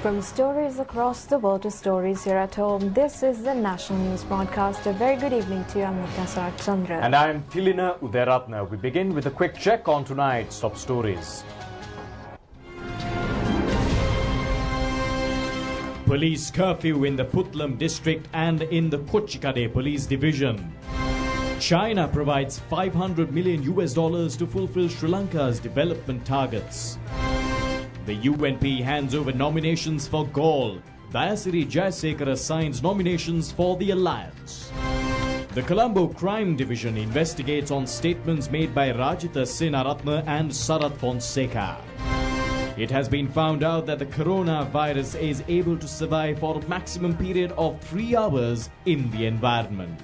From stories across the world to stories here at home, this is the National News Broadcast. A very good evening to you. I'm Nikta Chandra. And I'm Tilina Udaratna. We begin with a quick check on tonight's top stories. Police curfew in the Putlam district and in the Kochikade police division. China provides $500 million to fulfill Sri Lanka's development targets. The UNP hands over nominations for Gaul. Dayasiri Jayasekara signs nominations for the Alliance. The Colombo Crime Division investigates on statements made by Rajitha Senaratne and Sarath Fonseca. It has been found out that the coronavirus is able to survive for a maximum period of 3 hours in the environment.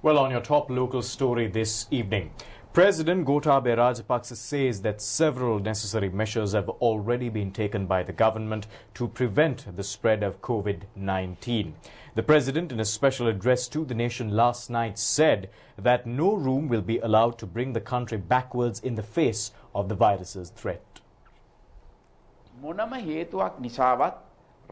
Well, on your top local story this evening, President Gotabaya Rajapaksa says that several necessary measures have already been taken by the government to prevent the spread of COVID-19. The President, in a special address to the nation last night, said that no room will be allowed to bring the country backwards in the face of the virus's threat.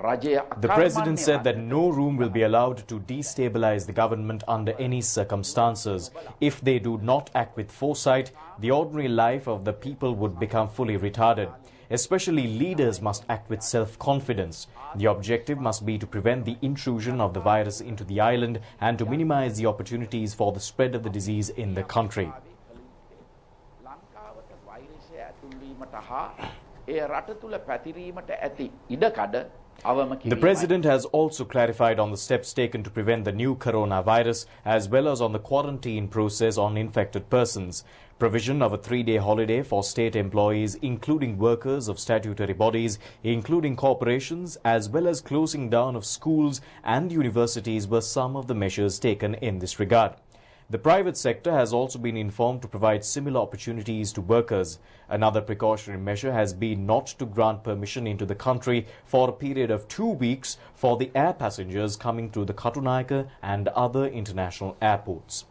The President said that no room will be allowed to destabilize the government under any circumstances. If they do not act with foresight, the ordinary life of the people would become fully retarded. Especially leaders must act with self-confidence. The objective must be to prevent the intrusion of the virus into the island and to minimize the opportunities for the spread of the disease in the country. The President has also clarified on the steps taken to prevent the new coronavirus as well as on the quarantine process on infected persons. Provision of a 3-day holiday for state employees, including workers of statutory bodies, including corporations, as well as closing down of schools and universities were some of the measures taken in this regard. The private sector has also been informed to provide similar opportunities to workers. Another precautionary measure has been not to grant permission into the country for a period of 2 weeks for the air passengers coming through the Katunayaka and other international airports.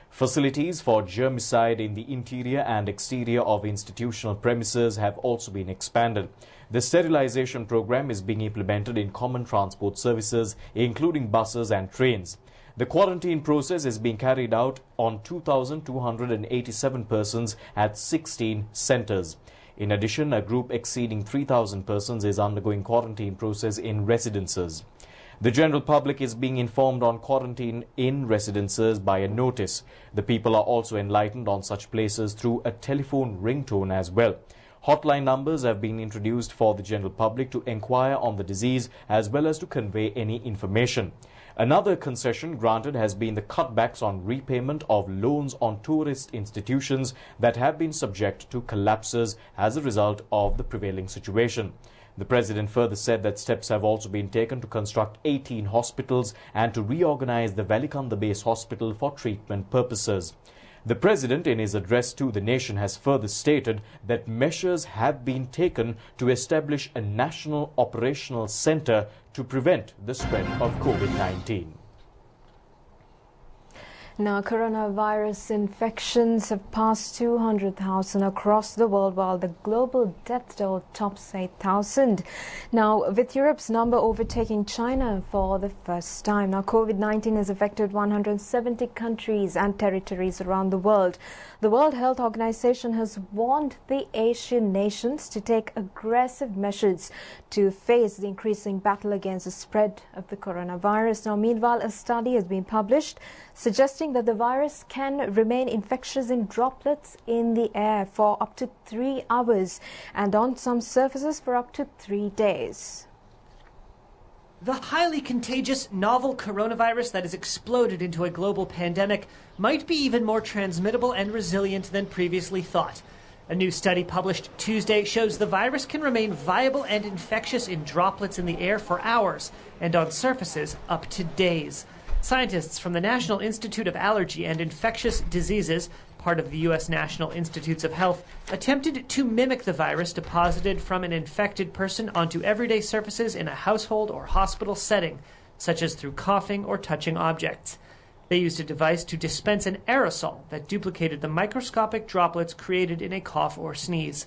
Facilities for germicide in the interior and exterior of institutional premises have also been expanded. The sterilization program is being implemented in common transport services, including buses and trains. The quarantine process is being carried out on 2,287 persons at 16 centres. In addition, a group exceeding 3,000 persons is undergoing quarantine process in residences. The general public is being informed on quarantine in residences by a notice. The people are also enlightened on such places through a telephone ringtone as well. Hotline numbers have been introduced for the general public to inquire on the disease as well as to convey any information. Another concession granted has been the cutbacks on repayment of loans on tourist institutions that have been subject to collapses as a result of the prevailing situation. The President further said that steps have also been taken to construct 18 hospitals and to reorganize the Valikanda Base Hospital for treatment purposes. The President, in his address to the nation, has further stated that measures have been taken to establish a national operational centre to prevent the spread of COVID-19. Now, coronavirus infections have passed 200,000 across the world, while the global death toll tops 8,000. Now, with Europe's number overtaking China for the first time. Now, COVID-19 has affected 170 countries and territories around the world. The World Health Organization has warned the Asian nations to take aggressive measures to face the increasing battle against the spread of the coronavirus. Now, meanwhile, a study has been published suggesting that the virus can remain infectious in droplets in the air for up to 3 hours and on some surfaces for up to 3 days. The highly contagious novel coronavirus that has exploded into a global pandemic might be even more transmittable and resilient than previously thought. A new study published Tuesday shows the virus can remain viable and infectious in droplets in the air for hours and on surfaces up to days. Scientists from the National Institute of Allergy and Infectious Diseases, part of the U.S. National Institutes of Health, attempted to mimic the virus deposited from an infected person onto everyday surfaces in a household or hospital setting, such as through coughing or touching objects. They used a device to dispense an aerosol that duplicated the microscopic droplets created in a cough or sneeze.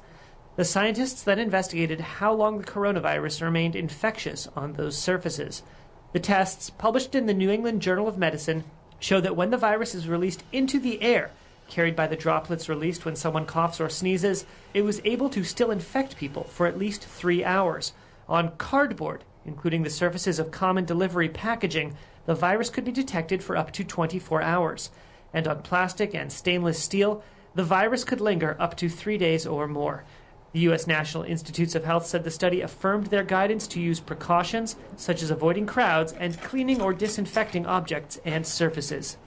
The scientists then investigated how long the coronavirus remained infectious on those surfaces. The tests, published in the New England Journal of Medicine, show that when the virus is released into the air, carried by the droplets released when someone coughs or sneezes, it was able to still infect people for at least 3 hours. On cardboard, including the surfaces of common delivery packaging, the virus could be detected for up to 24 hours. And on plastic and stainless steel, the virus could linger up to 3 days or more. The U.S. National Institutes of Health said the study affirmed their guidance to use precautions, such as avoiding crowds and cleaning or disinfecting objects and surfaces.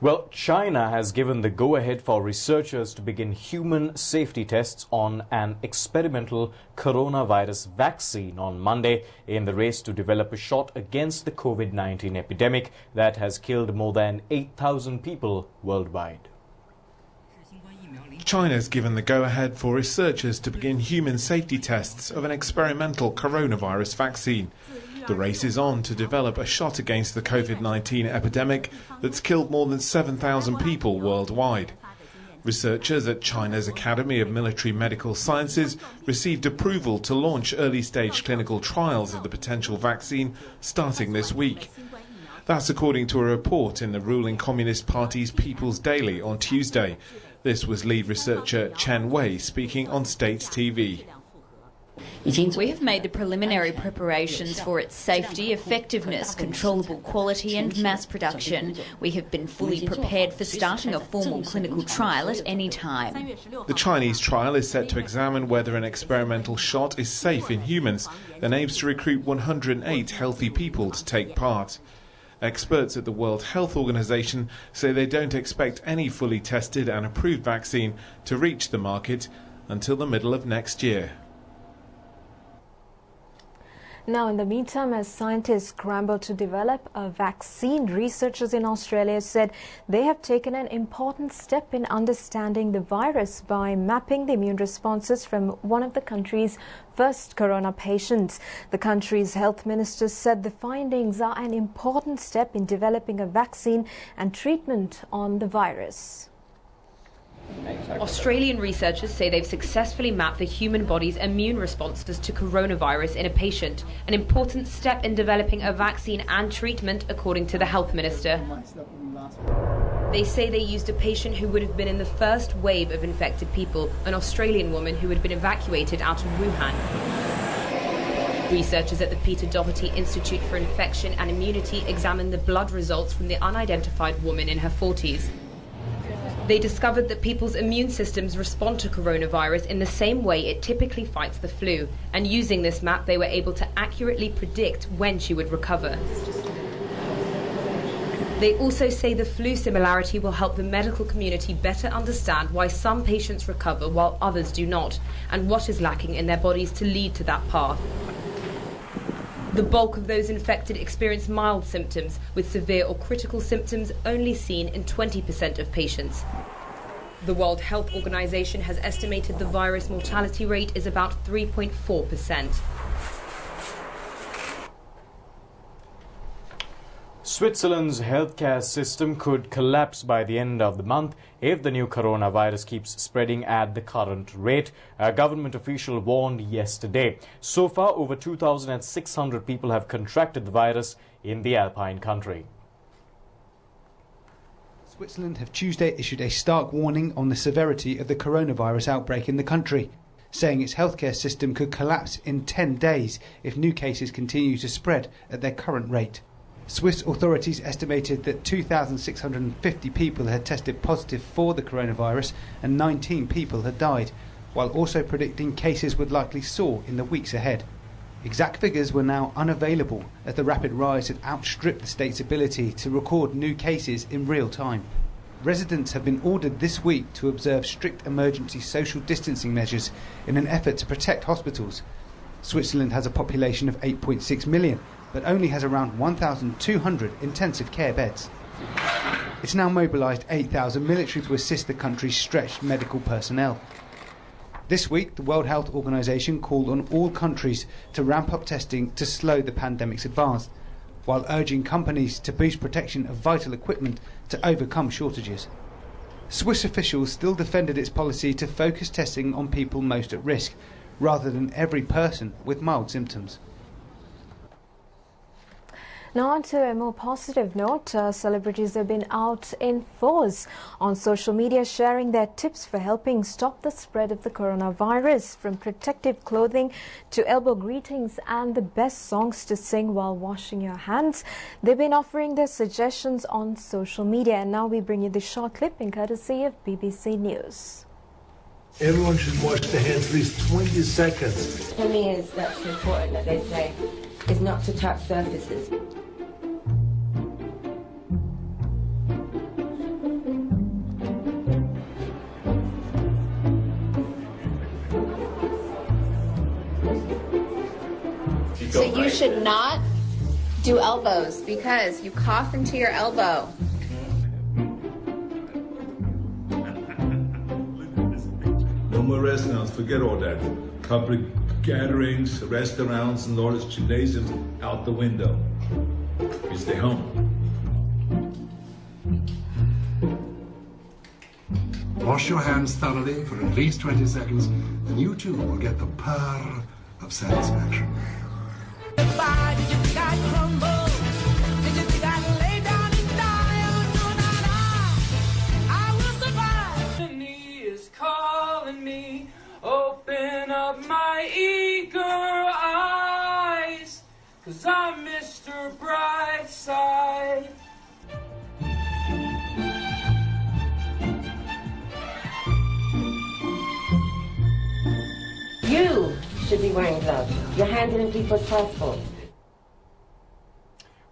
Well, China has given the go-ahead for researchers to begin human safety tests on an experimental coronavirus vaccine on Monday in the race to develop a shot against the COVID-19 epidemic that has killed more than 8,000 people worldwide. China's given the go-ahead for researchers to begin human safety tests of an experimental coronavirus vaccine. The race is on to develop a shot against the COVID-19 epidemic that's killed more than 7,000 people worldwide. Researchers at China's Academy of Military Medical Sciences received approval to launch early-stage clinical trials of the potential vaccine starting this week. That's according to a report in the ruling Communist Party's People's Daily on Tuesday. This was lead researcher Chen Wei speaking on state TV. We have made the preliminary preparations for its safety, effectiveness, controllable quality and mass production. We have been fully prepared for starting a formal clinical trial at any time. The Chinese trial is set to examine whether an experimental shot is safe in humans and aims to recruit 108 healthy people to take part. Experts at the World Health Organization say they don't expect any fully tested and approved vaccine to reach the market until the middle of next year. Now, in the meantime, as scientists scramble to develop a vaccine, researchers in Australia said they have taken an important step in understanding the virus by mapping the immune responses from one of the country's first corona patients. The country's health minister said the findings are an important step in developing a vaccine and treatment on the virus. Australian researchers say they've successfully mapped the human body's immune responses to coronavirus in a patient, an important step in developing a vaccine and treatment, according to the health minister. They say they used a patient who would have been in the first wave of infected people, an Australian woman who had been evacuated out of Wuhan. Researchers at the Peter Doherty Institute for Infection and Immunity examined the blood results from the unidentified woman in her 40s. They discovered that people's immune systems respond to coronavirus in the same way it typically fights the flu, and using this map they were able to accurately predict when she would recover. They also say the flu similarity will help the medical community better understand why some patients recover while others do not, and what is lacking in their bodies to lead to that path. The bulk of those infected experience mild symptoms, with severe or critical symptoms only seen in 20% of patients. The World Health Organization has estimated the virus mortality rate is about 3.4%. Switzerland's healthcare system could collapse by the end of the month if the new coronavirus keeps spreading at the current rate, a government official warned yesterday. So far, over 2,600 people have contracted the virus in the Alpine country. Switzerland have Tuesday issued a stark warning on the severity of the coronavirus outbreak in the country, saying its healthcare system could collapse in 10 days if new cases continue to spread at their current rate. Swiss authorities estimated that 2,650 people had tested positive for the coronavirus and 19 people had died, while also predicting cases would likely soar in the weeks ahead. Exact figures were now unavailable as the rapid rise had outstripped the state's ability to record new cases in real time. Residents have been ordered this week to observe strict emergency social distancing measures in an effort to protect hospitals. Switzerland has a population of 8.6 million, but only has around 1,200 intensive care beds. It's now mobilised 8,000 military to assist the country's stretched medical personnel. This week, the World Health Organization called on all countries to ramp up testing to slow the pandemic's advance, while urging companies to boost protection of vital equipment to overcome shortages. Swiss officials still defended its policy to focus testing on people most at risk, rather than every person with mild symptoms. Now on to a more positive note, celebrities have been out in force on social media sharing their tips for helping stop the spread of the coronavirus, from protective clothing to elbow greetings and the best songs to sing while washing your hands. They've been offering their suggestions on social media, and now we bring you the short clip in courtesy of BBC News. Everyone should wash their hands at least 20 seconds. For me, that's important that they say, is not to touch surfaces. So you should not do elbows because you cough into your elbow. No more restaurants, forget all that. Public gatherings, restaurants, and all this gymnasiums out the window. You stay home. Wash your hands thoroughly for at least 20 seconds, and you too will get the purr of satisfaction. Open up my eager eyes, 'cause I'm Mr. Brightside. You should be wearing gloves. You're handling people's passports.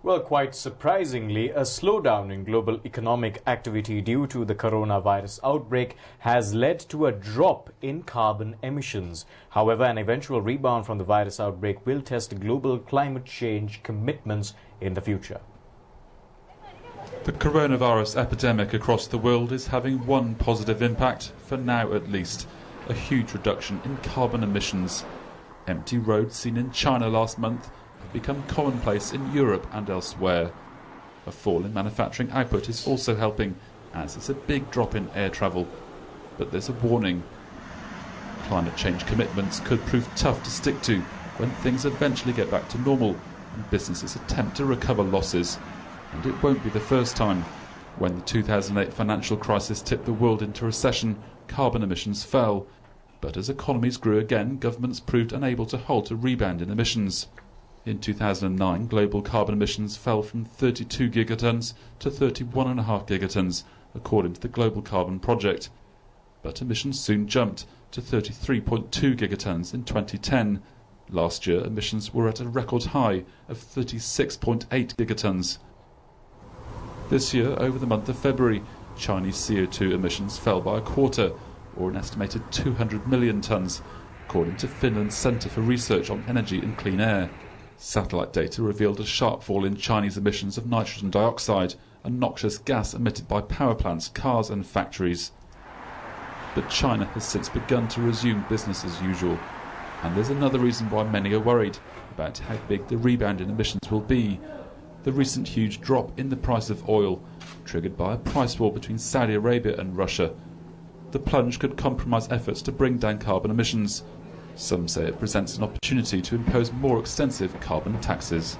Well, quite surprisingly, a slowdown in global economic activity due to the coronavirus outbreak has led to a drop in carbon emissions. However, an eventual rebound from the virus outbreak will test global climate change commitments in the future. The coronavirus epidemic across the world is having one positive impact, for now at least: a huge reduction in carbon emissions. Empty roads seen in China last month become commonplace in Europe and elsewhere. A fall in manufacturing output is also helping, as is a big drop in air travel. But there's a warning. Climate change commitments could prove tough to stick to when things eventually get back to normal and businesses attempt to recover losses. And it won't be the first time. When the 2008 financial crisis tipped the world into recession, carbon emissions fell. But as economies grew again, governments proved unable to halt a rebound in emissions. In 2009, global carbon emissions fell from 32 gigatons to 31.5 gigatons, according to the Global Carbon Project. But emissions soon jumped to 33.2 gigatons in 2010. Last year, emissions were at a record high of 36.8 gigatons. This year, over the month of February, Chinese CO2 emissions fell by a quarter, or an estimated 200 million tonnes, according to Finland's Centre for Research on Energy and Clean Air. Satellite data revealed a sharp fall in Chinese emissions of nitrogen dioxide, a noxious gas emitted by power plants, cars and factories. But China has since begun to resume business as usual. And there's another reason why many are worried about how big the rebound in emissions will be: the recent huge drop in the price of oil, triggered by a price war between Saudi Arabia and Russia. The plunge could compromise efforts to bring down carbon emissions. Some say it presents an opportunity to impose more extensive carbon taxes.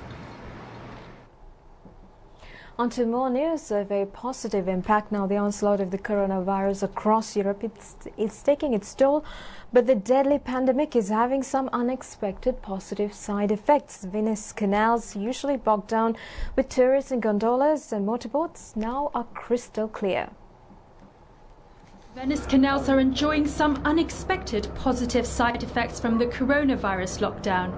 On to more news of a positive impact now. The onslaught of the coronavirus across Europe, it's taking its toll, but the deadly pandemic is having some unexpected positive side effects. Venice canals, usually bogged down with tourists in gondolas and motorboats, now are crystal clear. Venice canals are enjoying some unexpected positive side effects from the coronavirus lockdown.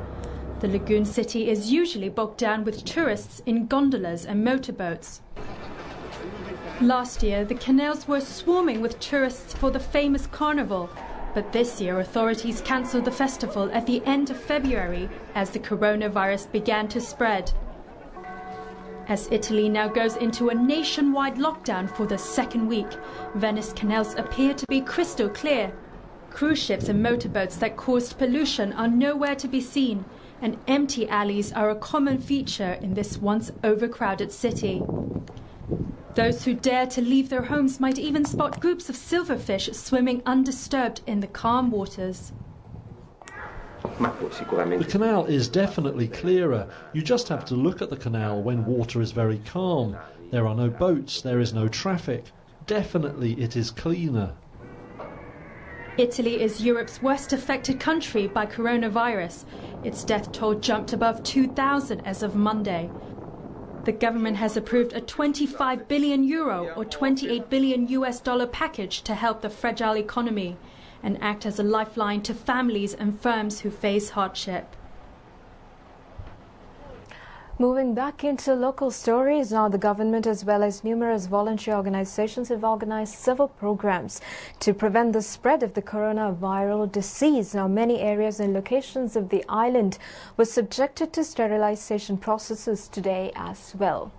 The lagoon city is usually bogged down with tourists in gondolas and motorboats. Last year, the canals were swarming with tourists for the famous carnival, but this year authorities cancelled the festival at the end of February as the coronavirus began to spread. As Italy now goes into a nationwide lockdown for the second week, Venice canals appear to be crystal clear. Cruise ships and motorboats that caused pollution are nowhere to be seen, and empty alleys are a common feature in this once overcrowded city. Those who dare to leave their homes might even spot groups of silverfish swimming undisturbed in the calm waters. The canal is definitely clearer. You just have to look at the canal when water is very calm. There are no boats, there is no traffic. Definitely it is cleaner. Italy is Europe's worst affected country by coronavirus. Its death toll jumped above 2,000 as of Monday. The government has approved a €25 billion or $28 billion package to help the fragile economy and act as a lifeline to families and firms who face hardship. Moving back into local stories now, the government as well as numerous volunteer organizations have organized several programs to prevent the spread of the coronavirus disease. Now, many areas and locations of the island were subjected to sterilization processes today as well.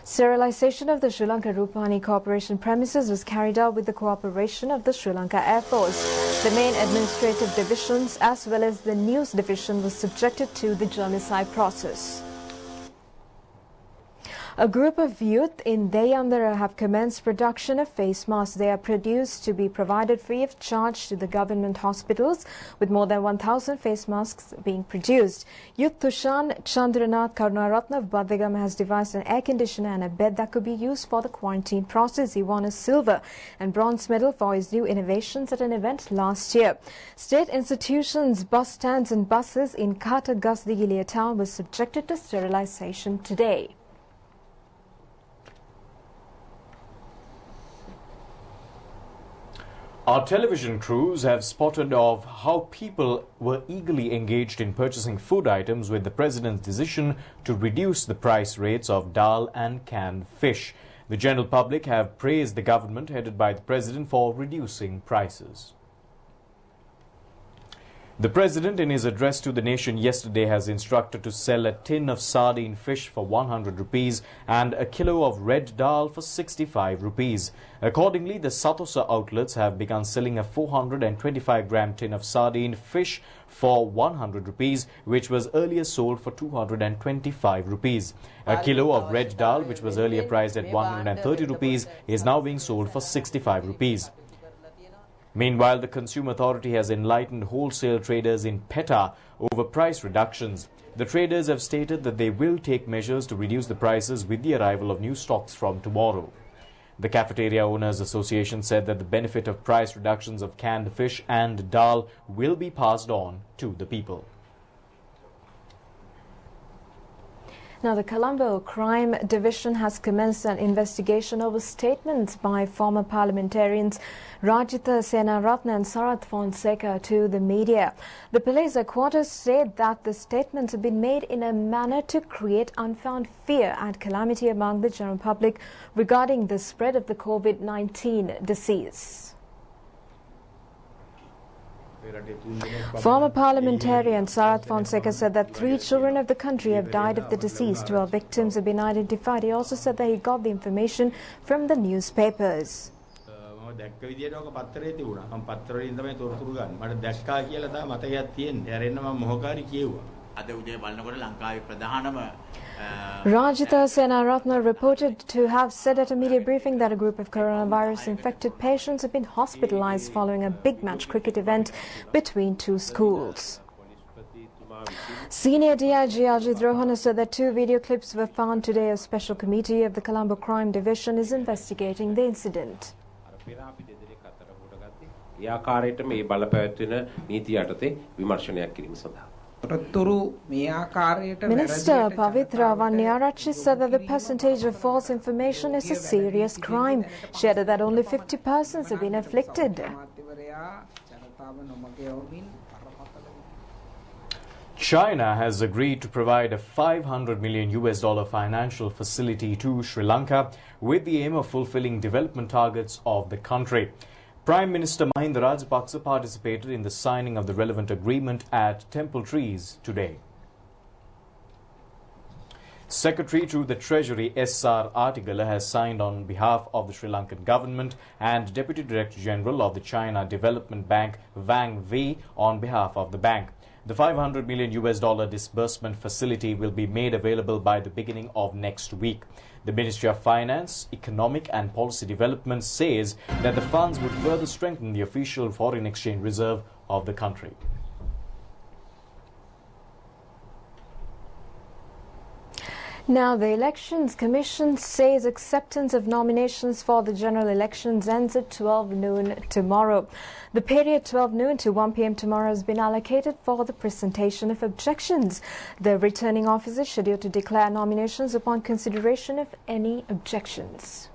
Sterilization of the Sri Lanka Rupavahini Corporation premises was carried out with the cooperation of the Sri Lanka Air Force. The main administrative divisions as well as the news division was subjected to the germicide process. A group of youth in Deyandara have commenced production of face masks. They are produced to be provided free of charge to the government hospitals, with more than 1,000 face masks being produced. Youth Tushan Chandranath Karunaratna of Badegam has devised an air conditioner and a bed that could be used for the quarantine process. He won a silver and bronze medal for his new innovations at an event last year. State institutions, bus stands and buses in Kata Gasdigilia town were subjected to sterilization today. Our television crews have spotted of how people were eagerly engaged in purchasing food items with the president's decision to reduce the price rates of dal and canned fish. The general public have praised the government headed by the president for reducing prices. The president, in his address to the nation yesterday, has instructed to sell a tin of sardine fish for 100 rupees and a kilo of red dal for 65 rupees. Accordingly, the Satosa outlets have begun selling a 425-gram tin of sardine fish for 100 rupees, which was earlier sold for 225 rupees. A kilo of red dal, which was earlier priced at 130 rupees, is now being sold for 65 rupees. Meanwhile, the Consumer Authority has enlightened wholesale traders in PETA over price reductions. The traders have stated that they will take measures to reduce the prices with the arrival of new stocks from tomorrow. The Cafeteria Owners Association said that the benefit of price reductions of canned fish and dal will be passed on to the people. Now, the Colombo Crime Division has commenced an investigation over statements by former parliamentarians Rajitha Senaratne and Sarath Fonseca to the media. The police headquarters said that the statements have been made in a manner to create unfounded fear and calamity among the general public regarding the spread of the COVID-19 disease. Former parliamentarian Sarath Fonseca said that 3 children of the country have died of the disease. 12 victims have been identified. He also said that he got the information from the newspapers. Rajitha Senaratne reported to have said at a media briefing that a group of coronavirus-infected patients have been hospitalized following a big match cricket event between 2 schools. Senior DIG Ajit Rohana said that 2 video clips were found today. A special committee of the Colombo Crime Division is investigating the incident. Minister Pavitra Vanyarachi said that the percentage of false information is a serious crime. She added that only 50 persons have been afflicted. China has agreed to provide a $500 million financial facility to Sri Lanka with the aim of fulfilling development targets of the country. Prime Minister Mahinda Rajapaksa participated in the signing of the relevant agreement at Temple Trees today. Secretary to the Treasury S.R. Artigala has signed on behalf of the Sri Lankan government, and Deputy Director General of the China Development Bank Wang Wei on behalf of the bank. The $500 million disbursement facility will be made available by the beginning of next week. The Ministry of Finance, Economic and Policy Development says that the funds would further strengthen the official foreign exchange reserve of the country. Now, the Elections Commission says acceptance of nominations for the general elections ends at 12 noon tomorrow. The period 12 noon to 1 p.m. tomorrow has been allocated for the presentation of objections. The returning officer is scheduled to declare nominations upon consideration of any objections.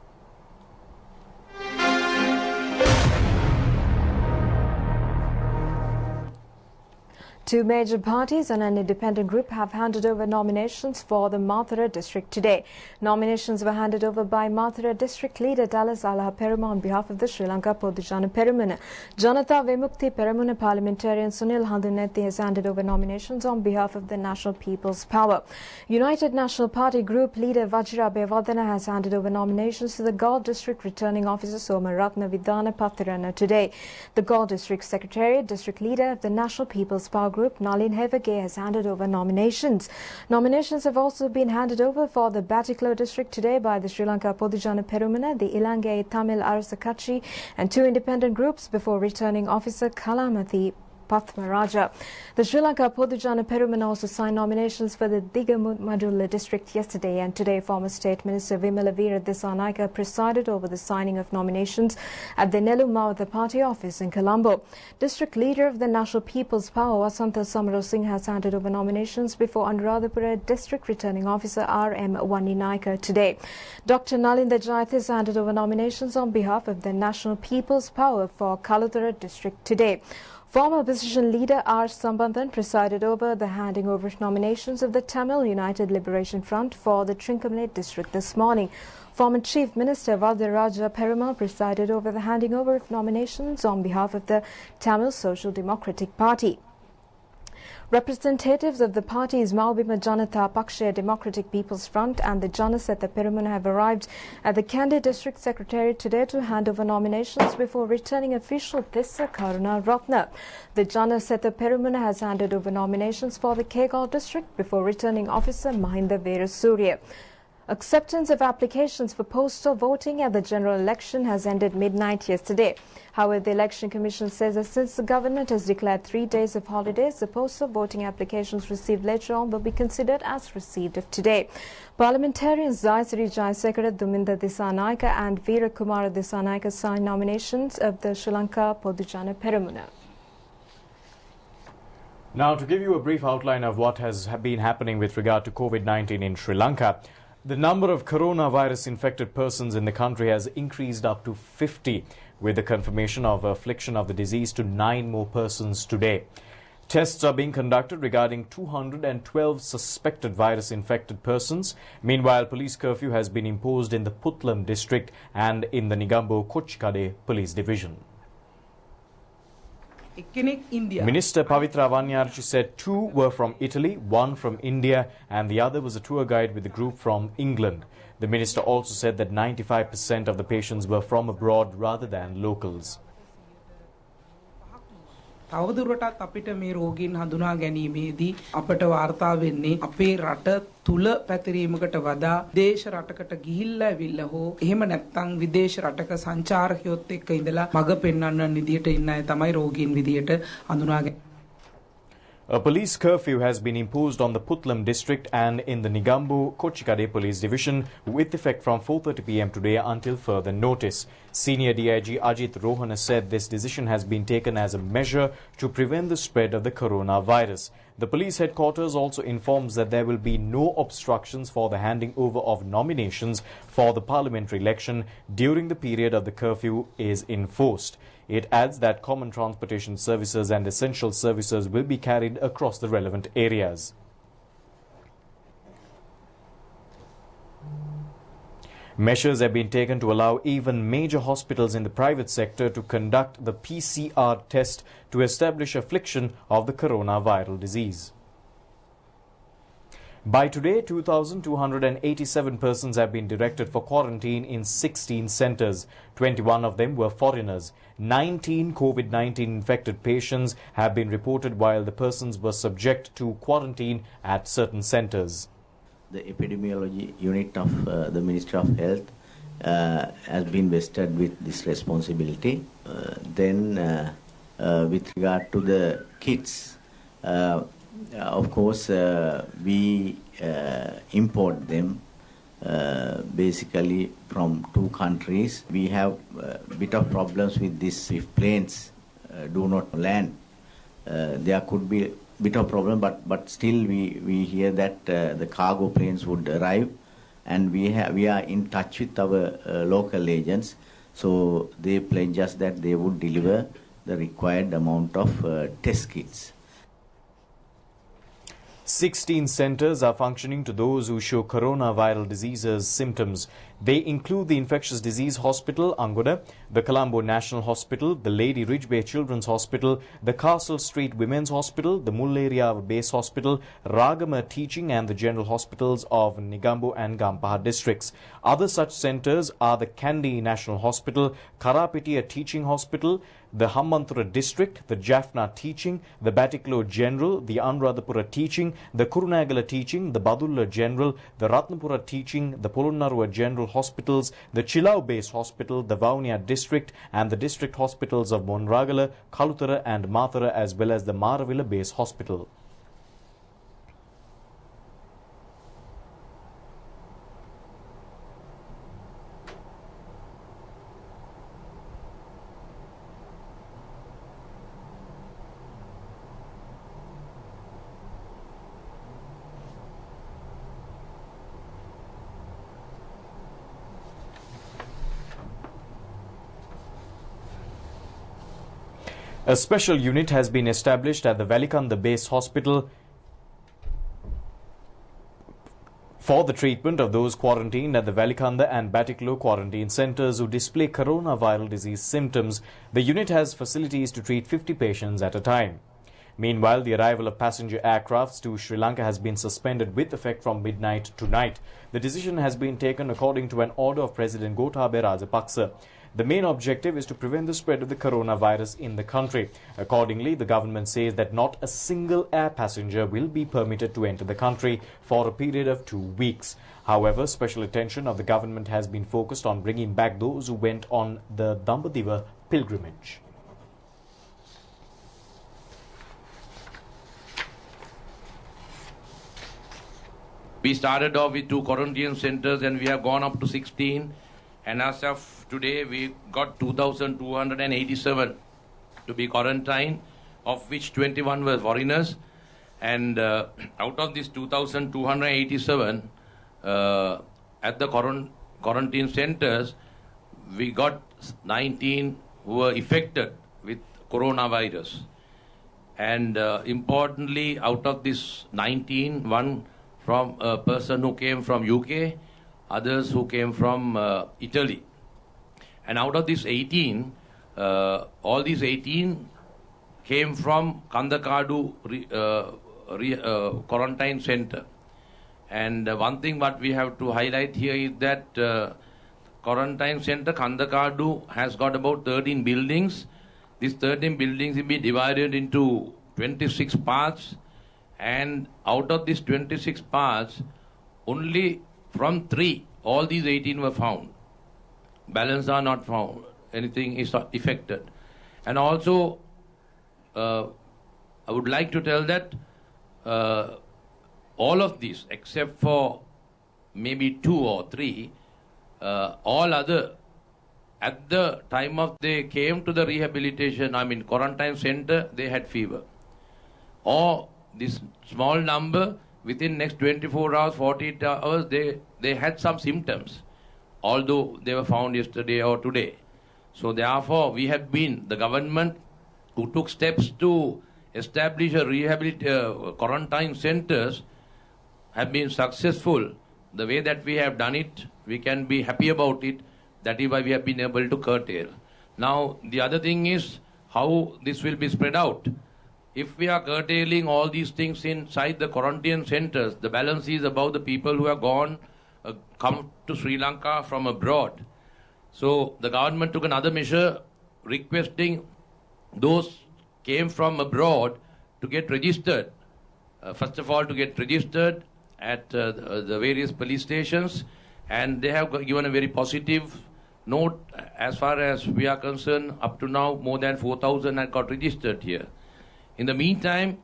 Two major parties and an independent group have handed over nominations for the Mathura district today. Nominations were handed over by Mathura district leader Dallas Alaha Peruma on behalf of the Sri Lanka Podujana Perumuna. Janata Vimukti Perumuna parliamentarian Sunil Handunetti has handed over nominations on behalf of the National People's Power. United National Party group leader Vajira Bevardhana has handed over nominations to the Galle district returning officer Soma Ratna Vidhana Pathirana today. The Galle district secretariat district leader of the National People's Power group Nalin Hevage has handed over nominations. Nominations have also been handed over for the Batticaloa district today by the Sri Lanka Podujana Perumuna, the Ilangai Tamil Arasa Katchi and two independent groups before returning officer Kalamathi Pathmaraja. The Sri Lanka Podujana Perumana also signed nominations for the Digamadula district yesterday, and today former State Minister Vimalavira Disanaika presided over the signing of nominations at the Nelumawatha party office in Colombo. District leader of the National People's Power Vasantha Samaro Singh has handed over nominations before Anuradhapura district returning officer R.M. Waninaika today. Dr. Nalinda Jaith has handed over nominations on behalf of the National People's Power for Kaluthara district today. Former opposition leader R. Sambandhan presided over the handing over of nominations of the Tamil United Liberation Front for the Trincomalee district this morning. Former Chief Minister Valdiraja Perumal presided over the handing over of nominations on behalf of the Tamil Social Democratic Party. Representatives of the parties Maubima Janata Paksha Democratic People's Front and the Janasetta Perumuna have arrived at the Kandy District Secretariat today to hand over nominations before returning official Tissa Karuna Ratna. The Janasetta Perumuna has handed over nominations for the Kegal District before returning officer Mahinda Veerasurya. Acceptance of applications for postal voting at the general election has ended midnight yesterday. However, the Election Commission says that since the government has declared 3 days of holidays, the postal voting applications received later on will be considered as received of today. Parliamentarians Jayasri Jayasekara, Duminda Disanaika and Veera Kumara Disanaika signed nominations of the Sri Lanka Podujana Perumuna. Now, to give you a brief outline of what has been happening with regard to COVID-19 in Sri Lanka, the number of coronavirus infected persons in the country has increased up to 50, with the confirmation of affliction of the disease to 9 more persons today. Tests are being conducted regarding 212 suspected virus infected persons. Meanwhile, police curfew has been imposed in the Puttlam district and in the Negombo Kochikade police division. Minister Pavitra Vanyarchi said 2 were from Italy, 1 from India and the other was a tour guide with the group from England. The minister also said that 95% of the patients were from abroad rather than locals. තවදුරටත් අපිට මේ රෝගීන් හඳුනා ගැනීමේදී අපට වාර්තා වෙන්නේ අපේ රට තුල පැතිරීමකට වඩා දේශ රටකට ගිහිල්ලා ඇවිල්ලා හෝ එහෙම නැත්නම් විදේශ රටක සංචාරකයොත් එක්ක ඉඳලා මග පෙන්වන්න විදියට ඉන්න අය තමයි රෝගීන් විදියට හඳුනා ගැනීම. A police curfew has been imposed on the Puttlam district and in the Negombo Kochikade police division with effect from 4:30 p.m. today until further notice. Senior DIG Ajit Rohana said this decision has been taken as a measure to prevent the spread of the coronavirus. The police headquarters also informs that there will be no obstructions for the handing over of nominations for the parliamentary election during the period of the curfew is enforced. It adds that common transportation services and essential services will be carried across the relevant areas. Measures have been taken to allow even major hospitals in the private sector to conduct the PCR test to establish affliction of the coronaviral disease. By today, 2,287 persons have been directed for quarantine in 16 centres. 21 of them were foreigners. 19 COVID-19 infected patients have been reported, while the persons were subject to quarantine at certain centres. The epidemiology unit of the Ministry of Health has been vested with this responsibility. With regard to the kits, of course, we import them basically from 2 countries. We have a bit of problems with this. If planes do not land, there could be a bit of problem, but still we hear that the cargo planes would arrive, and we are in touch with our local agents, so they pledge us that they would deliver the required amount of test kits. 16 centres are functioning to those who show coronaviral diseases symptoms. They include the Infectious Disease Hospital, Angoda, the Colombo National Hospital, the Lady Ridgeway Children's Hospital, the Castle Street Women's Hospital, the Mullaria Base Hospital, Ragama Teaching and the General Hospitals of Negombo and Gampaha districts. Other such centres are the Kandy National Hospital, Karapitia Teaching Hospital, the Hammanthura District, the Jaffna Teaching, the Batiklo General, the Anuradhapura Teaching, the Kurunagala Teaching, the Badulla General, the Ratnapura Teaching, the Polonnaruwa General Hospitals, the Chilau Base Hospital, the Vaunia District and the District Hospitals of Monragala, Kalutara and Mathura, as well as the Maravilla Base Hospital. A special unit has been established at the Velikanda Base Hospital for the treatment of those quarantined at the Velikanda and Batiklo quarantine centres who display coronavirus disease symptoms. The unit has facilities to treat 50 patients at a time. Meanwhile, the arrival of passenger aircrafts to Sri Lanka has been suspended with effect from midnight tonight. The decision has been taken according to an order of President Gotabaya Rajapaksa. The main objective is to prevent the spread of the coronavirus in the country. Accordingly, the government says that not a single air passenger will be permitted to enter the country for a period of 2 weeks. However, special attention of the government has been focused on bringing back those who went on the Dambadiva pilgrimage. We started off with 2 quarantine centers and we have gone up to 16. And as of today, we got 2,287 to be quarantined, of which 21 were foreigners. And out of these 2,287, at the quarantine centers, we got 19 who were affected with coronavirus. And importantly, out of this 19, one from a person who came from UK, others who came from Italy. And out of these 18, all these 18 came from Kandakadu quarantine center. And one thing what we have to highlight here is that quarantine center Kandakadu has got about 13 buildings. These 13 buildings will be divided into 26 parts. And out of these 26 parts, only from 3, all these 18 were found. Balance are not found. Anything is not affected. And also, I would like to tell that all of these, except for maybe 2 or 3, all other, at the time of they came to the rehabilitation, quarantine center, they had fever. Or this small number, within next 24 hours, 48 hours, they had some symptoms, although they were found yesterday or today. So therefore, we have been, the government who took steps to establish a quarantine centers have been successful. The way that we have done it, we can be happy about it. That is why we have been able to curtail. Now, the other thing is how this will be spread out. if we are curtailing all these things inside the quarantine centers, the balance is about the people who have come to Sri Lanka from abroad. So the government took another measure requesting those came from abroad to get registered. First of all, to get registered at the various police stations, and they have given a very positive note. As far as we are concerned, up to now, more than 4,000 had got registered here. In the meantime,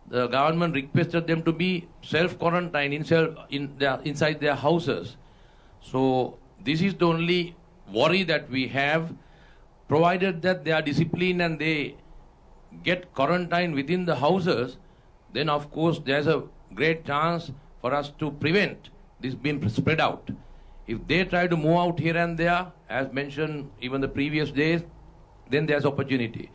the government requested them to be self-quarantined inside their houses. So this is the only worry that we have, provided that they are disciplined and they get quarantined within the houses, then of course there's a great chance for us to prevent this being spread out. If they try to move out here and there, as mentioned even the previous days, then there's opportunity.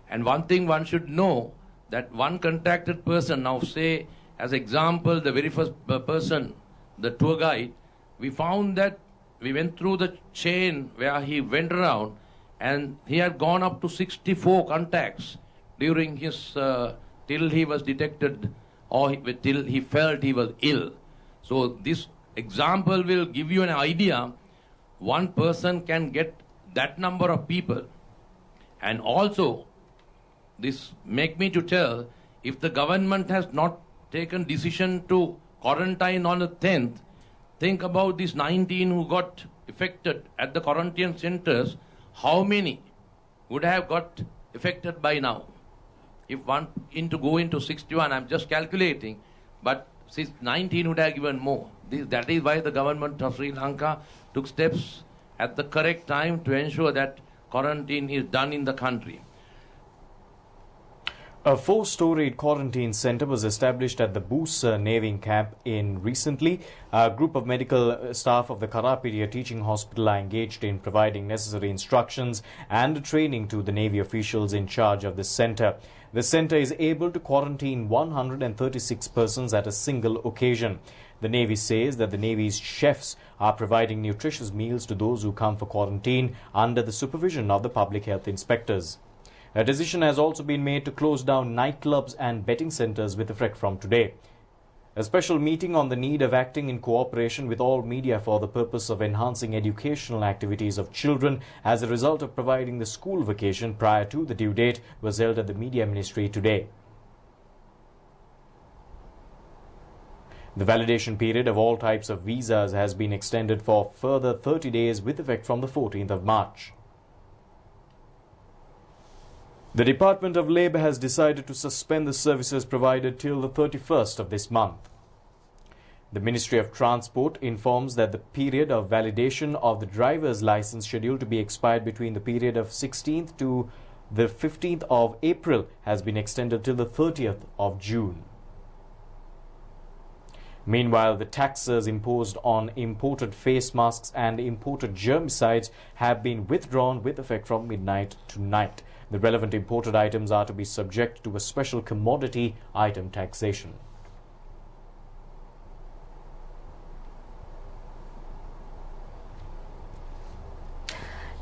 And one thing one should know, that one contacted person, now say as example the very first person, the tour guide, we found that we went through the chain where he went around and he had gone up to 64 contacts during his till he was detected or till he felt he was ill. So this example will give you an idea. One person can get that number of people. And also, this make me to tell, if the government has not taken decision to quarantine on the 10th, think about these 19 who got affected at the quarantine centers. How many would have got affected by now? If one to go into 61, I'm just calculating, but 19 would have given more. That is why the government of Sri Lanka took steps at the correct time to ensure that quarantine is done in the country. A 4-storied quarantine centre was established at the Busa Navy camp recently. A group of medical staff of the Karapiria Teaching Hospital are engaged in providing necessary instructions and training to the Navy officials in charge of this centre. The centre is able to quarantine 136 persons at a single occasion. The Navy says that the Navy's chefs are providing nutritious meals to those who come for quarantine under the supervision of the public health inspectors. A decision has also been made to close down nightclubs and betting centres with effect from today. A special meeting on the need of acting in cooperation with all media for the purpose of enhancing educational activities of children as a result of providing the school vacation prior to the due date was held at the Media Ministry today. The validation period of all types of visas has been extended for further 30 days with effect from the 14th of March. The Department of Labour has decided to suspend the services provided till the 31st of this month. The Ministry of Transport informs that the period of validation of the driver's licence scheduled to be expired between the period of 16th to the 15th of April has been extended till the 30th of June. Meanwhile, the taxes imposed on imported face masks and imported germicides have been withdrawn with effect from midnight tonight. The relevant imported items are to be subject to a special commodity item taxation.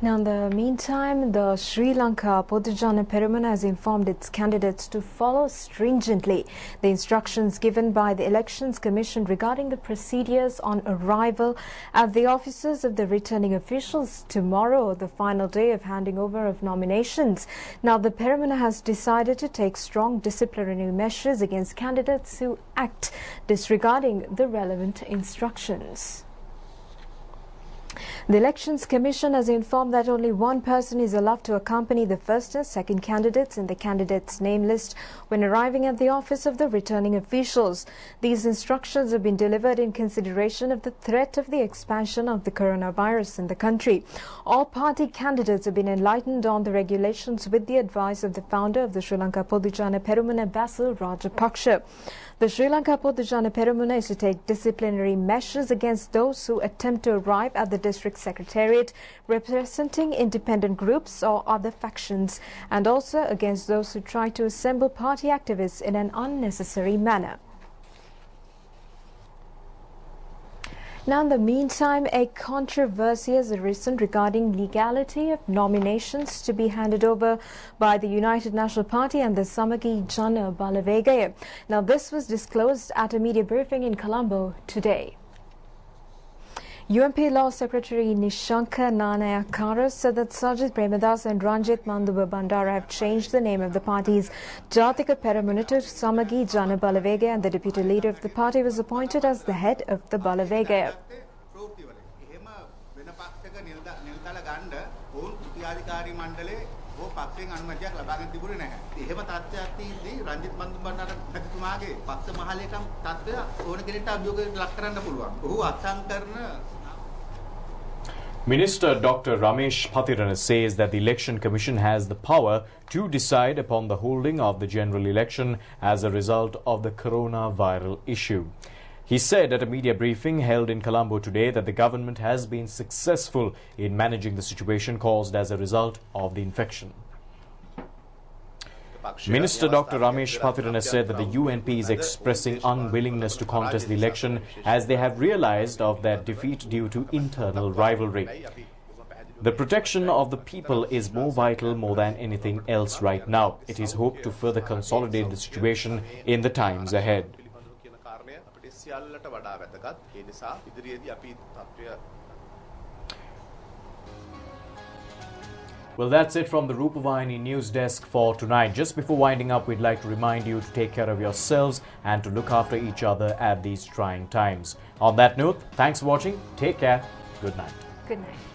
Now, in the meantime, the Sri Lanka Podujana Peramana has informed its candidates to follow stringently the instructions given by the Elections Commission regarding the procedures on arrival at the offices of the returning officials tomorrow, the final day of handing over of nominations. Now, the Peramana has decided to take strong disciplinary measures against candidates who act disregarding the relevant instructions. The Elections Commission has informed that only one person is allowed to accompany the first and second candidates in the candidates' name list when arriving at the office of the returning officials. These instructions have been delivered in consideration of the threat of the expansion of the coronavirus in the country. All party candidates have been enlightened on the regulations with the advice of the founder of the Sri Lanka Podujana Peramana, Basil Rajapaksa. The Sri Lanka Podujana Peramana is to take disciplinary measures against those who attempt to arrive at the district secretariat representing independent groups or other factions, and also against those who try to assemble party activists in an unnecessary manner. Now, in the meantime, a controversy has arisen regarding legality of nominations to be handed over by the United National Party and the Samagi Jana Balavegaya. Now, this was disclosed at a media briefing in Colombo today. UMP Law Secretary Nishanka Nanayakara said that Sajid Premadas and Ranjit Manduba Bandara have changed the name of the party's Jatika Peramuna to Samagi Jana Balavegaya, and the deputy leader of the party was appointed as the head of the Balavegaya. Minister Dr. Ramesh Patirana says that the Election Commission has the power to decide upon the holding of the general election as a result of the coronavirus issue. He said at a media briefing held in Colombo today that the government has been successful in managing the situation caused as a result of the infection. Minister Dr. Ramesh Patirana said that the UNP is expressing unwillingness to contest the election as they have realized of their defeat due to internal rivalry. The protection of the people is more vital more than anything else right now. It is hoped to further consolidate the situation in the times ahead. Well, that's it from the Rupavahini news desk for tonight. Just before winding up, we'd like to remind you to take care of yourselves and to look after each other at these trying times. On that note, thanks for watching. Take care. Good night. Good night.